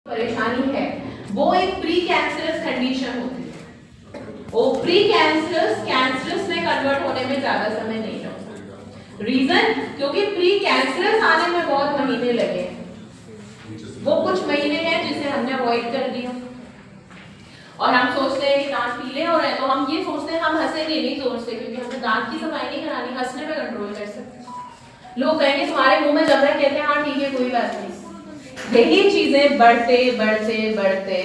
परेशानी है वो एक प्री कैंसरस कंडीशन होती है। वो प्री कैंसरस कैंसरस में कन्वर्ट होने में ज्यादा समय नहीं लगता। रीजन क्योंकि प्री कैंसरस आने में बहुत महीने लगे, वो कुछ महीने हैं जिसे हमने अवॉइड कर दिया और हम सोचते हैं कि दांत पीले हो रहे हैं तो हम ये सोचते हैं, हम हंसेंगे नहीं सोचते क्योंकि हमें दांत की सफाई नहीं करानी, हंसने में कंट्रोल कर सकते। लोग कहेंगे तुम्हारे मुंह में जम रहा है, कहते हैं हाँ ठीक है कोई बात नहीं। यही चीजें बढ़ते बढ़ते बढ़ते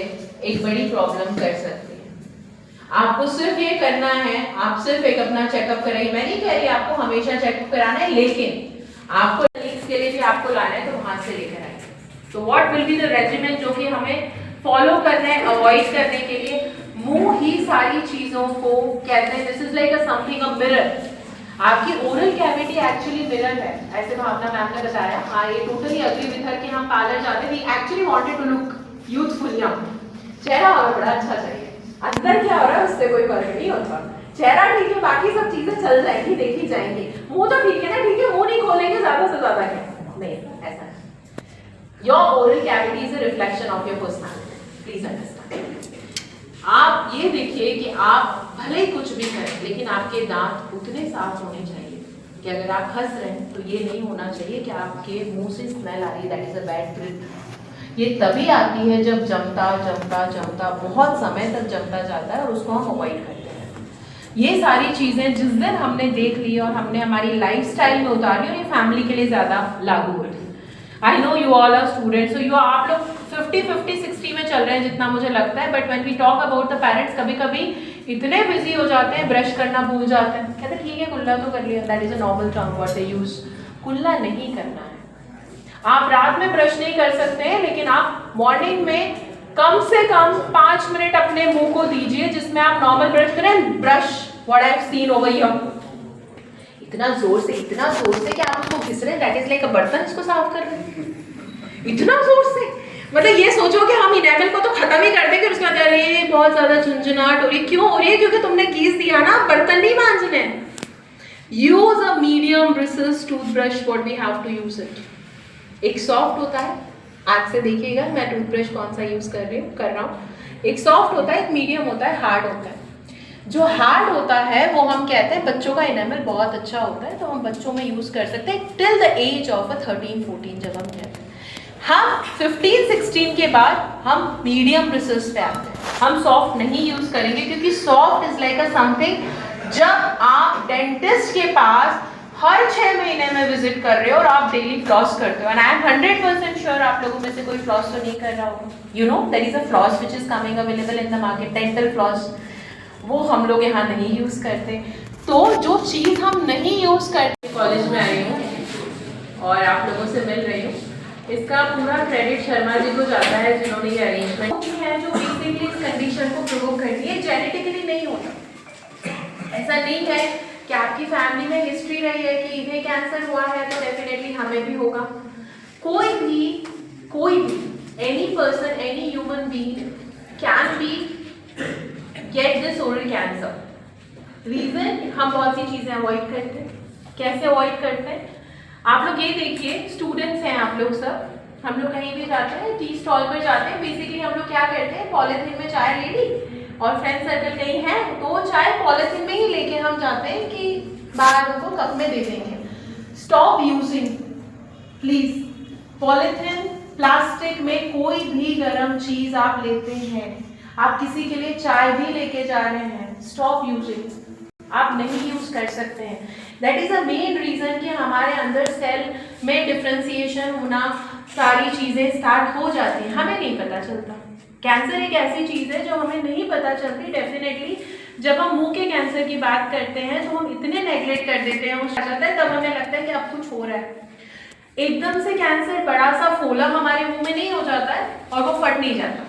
एक बड़ी प्रॉब्लम कर सकती है। आपको सिर्फ ये करना है, आप सिर्फ एक अपना चेकअप कराइए। मैं नहीं कह रही आपको हमेशा चेकअप कराना है, लेकिन आपको इसके लिए भी आपको लाना है तो वहां से लेकर आइए। तो what will be the regimen जो कि हमें फॉलो करना है अवॉइड करने के लिए? मुंह ही सारी चीजों को कहते हैं, this is like a something a mirror. आपकी ओरल कैविटी एक्चुअली मिरर है, ऐसे भावना मैम ने बताया। हाँ ये टोटली अग्री विथ हर कि हम पार्लर जाते थे, actually wanted to look youthful young. चेहरा और बड़ा अच्छा चाहिए, अंदर क्या हो रहा है उससे कोई फर्क नहीं होता। चेहरा ठीक है, बाकी सब चीजें चल जाएंगी, देखी जाएंगी। मुंह तो ठीक है ना, ठीक है मुंह नहीं खोलेंगे ज्यादा से ज्यादा क्या? नहीं, ऐसा नहीं। Your oral cavity is a reflection of your personality, please understand. आप ये देखिए कि आप भले ही कुछ भी करें लेकिन आपके दांत उतने साफ होने चाहिए कि अगर आप हंस रहे हैं तो ये नहीं होना चाहिए कि आपके मुंह से स्मेल आ रही है, that is a bad breath. ये तभी आती है जब जमता जमता जमता बहुत समय तक जमता जाता है और उसको हम अवॉइड करते हैं। ये सारी चीजें जिस दिन हमने देख ली और हमने हमारी लाइफस्टाइल में उतारी और ये फैमिली के लिए ज्यादा लागू होती है। I know you all are students, so आप लोग 50-50-60 में चल रहे हैं जितना मुझे लगता है, but when we talk about the parents कभी कभी इतने बिजी हो जाते हैं, ब्रश करना भूल जाते हैं। कहते ठीक है कुल्ला तो कर लिया, that is a normal term what they use. कुल्ला नहीं करना है। आप रात में ब्रश नहीं कर सकते हैं लेकिन आप मॉर्निंग में कम से कम 5 मिनट अपने मुंह को दीजिए जिसमें आप नॉर्मल ब्रश करें। Brush what I have seen over here, इतना जोर से कि आप उसको घिस रहे हैं, दैट इज लाइक अ बर्तन इसको साफ कर रहे हैं इतना जोर से। मतलब ये सोचो कि हम इनेमल को तो खत्म ही कर देंगे, उसके बाद अरे बहुत ज्यादा झुंझुनाहट हो रही है। क्यों हो रही है? क्योंकि तुमने घिस दिया ना, बर्तन नहीं मांजने। Use a medium bristles toothbrush, what we have to use it. एक सॉफ्ट होता है, आज से देखिएगा मैं टूथब्रश कौन सा यूज कर रहा हूँ। एक सॉफ्ट होता है, एक मीडियम होता है, हार्ड होता है। जो हार्ड होता है वो हम कहते हैं बच्चों का इनेमल बहुत अच्छा होता है तो हम बच्चों में यूज कर सकते हैं टिल द एज ऑफ 13-14। जब हम कहते हैं हम 15-16 के बाद हम मीडियम ब्रिसल्स पे आते हैं। हम सॉफ्ट नहीं यूज करेंगे क्योंकि soft is like a something जब आप डेंटिस्ट के पास हर 6 महीने में विजिट कर रहे हो और आप डेली फ्लॉस करते हो। एंड आई एम 100% श्योर आप लोगों में से कोई फ्लॉस तो नहीं कर रहा होगा। You know there is a floss which is coming available in the market, dental floss. वो हम लोग यहाँ नहीं यूज करते। तो जो चीज हम नहीं यूज करते, कॉलेज में आई हूँ और आप लोगों से मिल रही हूँ, इसका पूरा क्रेडिट शर्मा जी को जाता है जिन्होंने ये अरेंजमेंट है जो बेसिकली इस कंडीशन को प्रोवोक करती है। जेनेटिकली नहीं होता, ऐसा नहीं है कि आपकी फैमिली में हिस्ट्री रही है कि इन्हें कैंसर हुआ है तो डेफिनेटली हमें भी होगा। कोई भी any person, any human being can be get this oral cancer. Reason हम बहुत सी चीजें अवॉइड करते हैं। कैसे अवॉइड करते हैं? आप लोग ये देखिए, स्टूडेंट्स हैं आप लोग सब, हम लोग कहीं भी जाते हैं, टी स्टॉल पर जाते हैं, बेसिकली हम लोग क्या करते हैं, पॉलिथीन में चाय ले ली और फ्रेंड सर्कल कहीं है तो चाय पॉलिथीन में ही लेके हम जाते हैं कि बाहर उनको कप में दे देंगे। Stop using please polythene. Plastic में कोई भी गर्म चीज आप लेते हैं, आप किसी के लिए चाय भी लेके जा रहे हैं, स्टॉप यूजिंग। आप नहीं यूज कर सकते हैं। That is a main reason कि हमारे अंदर सेल में डिफ्रेंसिएशन होना, सारी चीजें स्टार्ट हो जाती हैं, हमें नहीं पता चलता। कैंसर एक ऐसी चीज है जो हमें नहीं पता चलती। डेफिनेटली जब हम मुंह के कैंसर की बात करते हैं तो हम इतने नेग्लेक्ट कर देते हैं, वो जाता है तब हमें लगता है कि अब कुछ हो रहा है। एकदम से कैंसर बड़ा सा फोला हमारे मुंह में नहीं हो जाता है और वो फट नहीं जाता।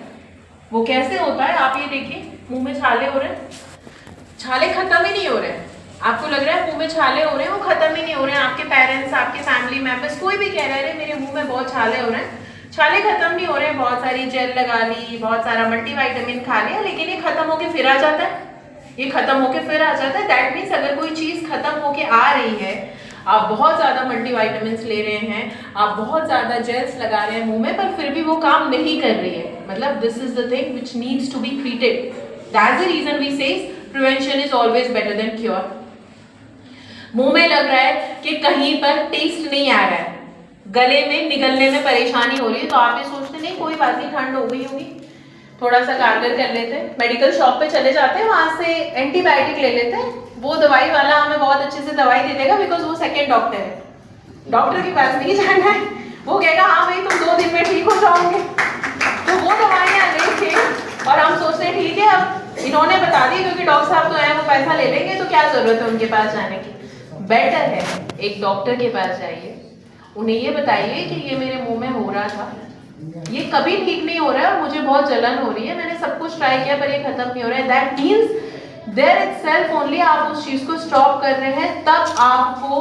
वो कैसे होता है? आप ये देखिए, मुंह में छाले हो रहे हैं, छाले खत्म ही नहीं हो रहे हैं। आपको लग रहा है मुंह में छाले हो रहे हैं, वो खत्म ही नहीं हो रहे हैं। आपके पेरेंट्स, आपके फैमिली मेंबर्स कोई भी कह रहे हैं मेरे मुंह में बहुत छाले हो रहे हैं, छाले खत्म नहीं हो रहे हैं। बहुत सारी जेल लगा ली, बहुत सारा मल्टीविटामिन खा लिया, लेकिन ये खत्म होके फिर आ जाता है, ये खत्म होके फिर आ जाता है। दैट मीन्स अगर कोई चीज खत्म होके आ रही है, आप बहुत ज़्यादा मल्टीविटामिन्स ले रहे हैं, आप बहुत ज़्यादा जेल्स लगा रहे हैं मुंह में, पर फिर भी वो काम नहीं कर रही है, मतलब this is the thing which needs to be treated. That's the reason we say prevention is always better than cure. मुंह में लग रहा है कि कहीं पर टेस्ट नहीं आ रहा है, गले में निगलने में परेशानी हो रही है, तो आप ये सोचते नहीं कोई बात नहीं, ठंड हो गई होगी, थोड़ा सा कारगर कर लेते हैं, मेडिकल शॉप पे चले जाते हैं, वहां से एंटीबायोटिक ले लेते हैं. वो दवाई वाला हमें बहुत अच्छे से दवाई दे देगा, बिकॉज वो सेकंड डॉक्टर है, डॉक्टर के पास नहीं जाना है, वो कहेगा हाँ भाई तुम 2 दिन में ठीक हो जाओगे. तो वो दवाइयाँ लेके और हम सोचते हैं ठीक है अब इन्होंने बता दी क्योंकि डॉक्टर साहब तो आए वो पैसा ले लेंगे, तो क्या जरूरत है उनके पास जाने की. बेटर है एक डॉक्टर के पास जाइए, उन्हें ये बताइए कि ये मेरे मुंह में हो रहा था, ये कभी ठीक नहीं हो रहा है और मुझे बहुत जलन हो रही है, मैंने सब कुछ ट्राई किया पर ये खत्म नहीं हो रहा है. That means there itself only आप उस चीज को स्टॉप कर रहे हैं, तब आपको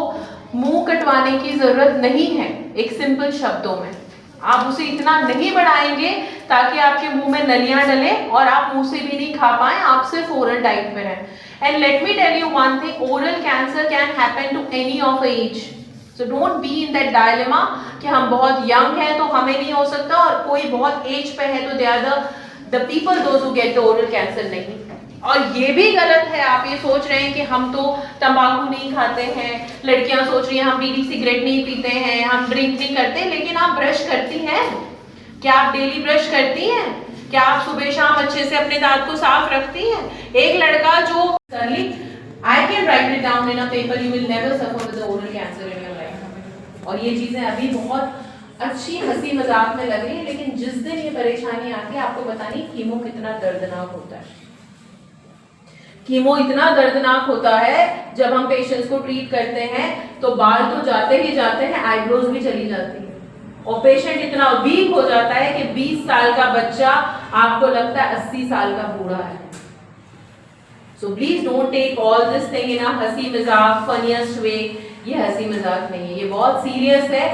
मुंह कटवाने की जरूरत नहीं है. एक सिंपल शब्दों में आप उसे इतना नहीं बढ़ाएंगे ताकि आपके मुंह में नलियां डले और आप मुंह से भी नहीं खा पाए, आप सिर्फ ओरल डाइट में रहें. And let me tell you one thing, oral cancer can happen to any of age. So don't be in that dilemma कि हम बहुत young हैं तो हमें नहीं हो सकता और कोई बहुत एज पे है तो they are the people those who get the oral cancer नहीं. और ये भी गलत है, आप ये सोच रहे हैं कि हम तो तंबाकू नहीं खाते हैं, लड़कियां सोच रही हैं हम बीड़ी सिगरेट नहीं पीते हैं, हम ड्रिंक नहीं करते, लेकिन आप ब्रश करती हैं क्या? आप डेली ब्रश करती हैं क्या? आप सुबह शाम अच्छे से अपने दांत को साफ रखती हैं? एक लड़का जो I can write it down in a paper, you will never suffer with the oral cancer in your life. और ये चीजें अभी बहुत अच्छी हंसी मजाक में लग रही है, लेकिन जिस दिन ये परेशानी आती है आपको पता नहीं कीमो कितना दर्दनाक होता है. कीमो इतना दर्दनाक होता है जब हम पेशेंट्स को ट्रीट करते हैं तो बाल तो जाते ही जाते हैं, आईब्रोज भी चली जाती है और पेशेंट इतना वीक हो जाता है कि 20 साल का बच्चा आपको लगता है 80 साल का बूढ़ा है. So please don't take all this thing in a हंसी मजाक funniest way. ये हंसी मजाक नहीं है, ये बहुत सीरियस है.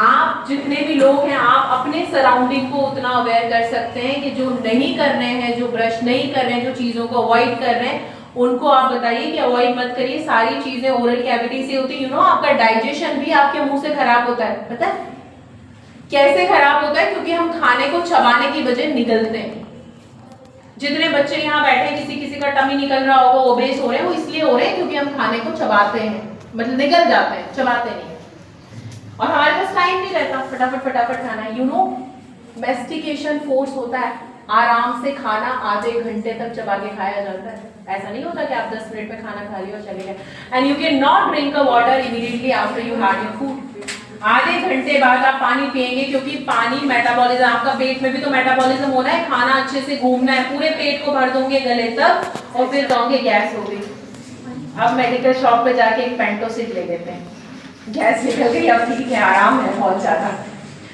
आप जितने भी लोग हैं आप अपने सराउंडिंग को उतना अवेयर कर सकते हैं कि जो नहीं कर रहे हैं, जो ब्रश नहीं कर रहे हैं, जो चीज़ों को अवॉइड कर रहे हैं, उनको आप बताइए कि अवॉइड मत करिए. सारी चीज़ें ओरल कैविटी से होती है. आपका डाइजेशन भी आपके मुंह से खराब होता है. पता है कैसे खराब होता है? क्योंकि हम खाने को चबाने की वजह निगलते हैं. जितने बच्चे यहाँ बैठे हैं किसी का टमी निकल रहा होगा, ओबेस हो रहे हैं, वो इसलिए हो रहे हैं क्योंकि हम खाने को चबाते हैं, मतलब निकल जाते हैं, चबाते नहीं. और हमारे पास टाइम नहीं रहता फटाफट खाना है. मैस्टिकेशन फोर्स होता है, आराम से खाना आधे घंटे तक चबा के खाया जाता है. ऐसा नहीं होता कि आप 10 मिनट में खाना खा लिया और चले गए. And you can not drink a water immediately after you had your food. आधे घंटे बाद आप पानी पिएंगे क्योंकि पानी मेटाबॉलिज्म, आपका पेट में भी तो मेटाबॉलिज्म होना है, खाना अच्छे से घूमना है, पूरे पेट को भर दोगे गले तक और फिर कहोगे गैस हो गई. अब मेडिकल शॉप पे जाके एक पेंटोसिड ले लेते हैं, गैस निकल गई, अब ठीक है, आराम है बहुत ज्यादा,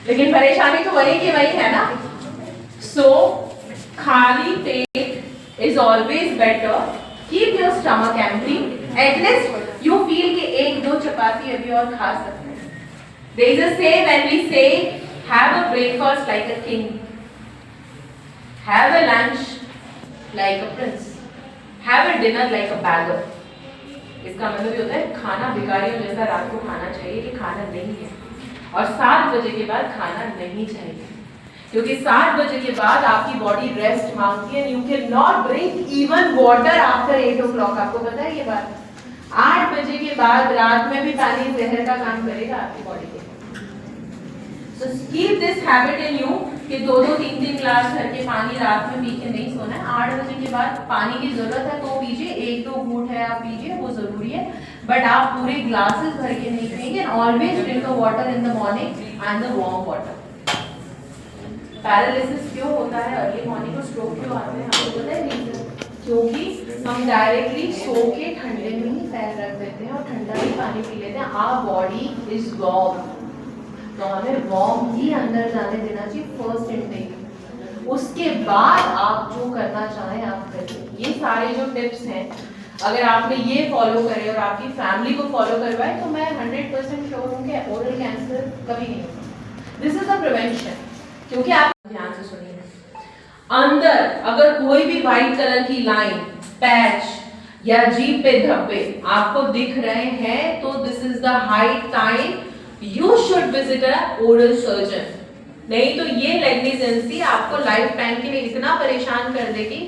लेकिन परेशानी तो वही की वही है ना. सो खाली पेट is always better. Keep your stomach empty, at least you feel कि 1-2 चपाती अभी और खा सकते हैं. There is a say when we say have a breakfast like a king, have a lunch like a prince, have a dinner like a beggar. इसका मतलब ये होता है खाना भिखारियों जैसा रात को खाना चाहिए कि खाना नहीं है. और 7 बजे के बाद खाना नहीं चाहिए क्योंकि 7 बजे के बाद आपकी बॉडी रेस्ट मांगती है. You can not drink even water after 8 o'clock. आपको पता है ये बात? 8 बजे के बाद रात में भी पानी जहर का काम करेगा आपकी बॉडी के. So keep this habit in you कि 2-2, 3-3 ग्लास भर के पानी रात में पी के नहीं सोना है. 8 बजे के बाद पानी की जरूरत है तो पीजिए, 1-2 घूंट है आप पीजिए, वो जरूरी है, बट आप पूरे ग्लासेस भर के नहीं पिएंगे. Always drink the water in the morning and the warm water. Paralysis क्यों होता है, अर्ली मॉर्निंग को स्ट्रोक क्यों आते हैं, आपको पता है रीजन? क्योंकि हम डायरेक्टली सो के ठंडे में ही पैर रख देते हैं और ठंडा ही पानी पी लेते हैं. आवर बॉडी इज वार्म, तो हमें वार्म ही अंदर जाने देना चाहिए फर्स्ट इनटेक. उसके बाद आप जो करना चाहें आप करिए. ये सारे जो टिप्स हैं अगर आपने ये फॉलो करे और आपकी फैमिली को फॉलो करवाए तो मैं 100% श्योर हूँ कि ओरल कैंसर कभी नहीं होगा. This is a prevention. क्योंकि आप ध्यान से सुनिए, अंदर अगर कोई भी व्हाइट कलर की लाइन, पैच या जीभ पे धब्बे आपको दिख रहे हैं तो this is the high time you should visit a oral surgeon. नहीं तो ये नेग्लिजेंसी आपको लाइफ टाइम के लिए इतना परेशान कर देगी।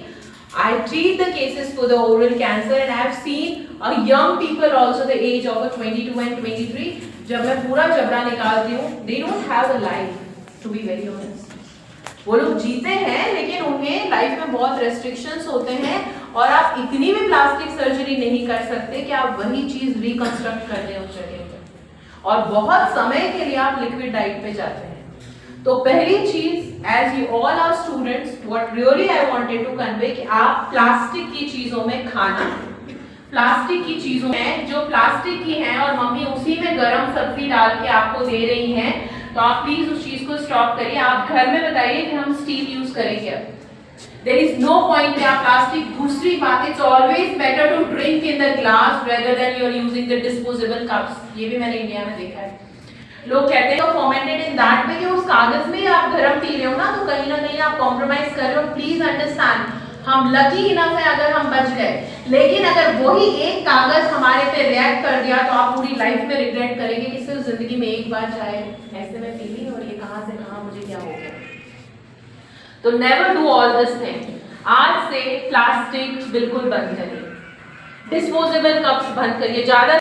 I treat the cases for the oral cancer and I have seen a young people also the age of 22 and 23 जब मैं पूरा जबड़ा निकालती हूँ they don't have a life to be very honest। वो लोग जीते हैं लेकिन उन्हें लाइफ में बहुत रेस्ट्रिक्शंस होते हैं और आप इतनी भी प्लास्टिक सर्जरी नहीं कर सकते कि आप वही चीज रिकंस्ट्रक्ट कर दें उस जगह पे और बहुत समय के लिए आप लिक्विड डाइट पे जाते हैं। तो पहली चीज as you all are students what really I wanted to convey कि आप प्लास्टिक की चीजों में खाना प्लास्टिक की चीजों में जो प्लास्टिक की हैं और मम्मी उसी में गरम सब्जी डाल के आपको दे रही हैं तो आप प्लीज उस चीज को स्टॉप करिए। आप घर में बताइए कि हम स्टील यूज करेंगे। देयर इज नो पॉइंट कि आप प्लास्टिक। दूसरी बात it's always better to drink in the glass rather than you are using the disposable cups. ये भी मैंने इंडिया में देखा है। लोग कहते हैं फॉर्मेटेड इन दैट वे कि उस कागज में आप गरम पी रहे हो ना तो कहीं ना कहीं आप कॉम्प्रोमाइज कर रहे हो। प्लीज अंडरस्टैंड हम लकी इनफ है अगर हम बच गए, लेकिन अगर वही एक कागज हमारे पे रिएक्ट कर दिया तो आप पूरी लाइफ में रिग्रेट करेंगे कि सिर्फ जिंदगी में एक बार चाहे ऐसे में पी ली और ये कहां से कहां मुझे क्या हो गया। तो never do all this thing. आज से प्लास्टिक बिल्कुल बंद करिए, डिस्पोजेबल कप्स बंद करिए। ज्यादा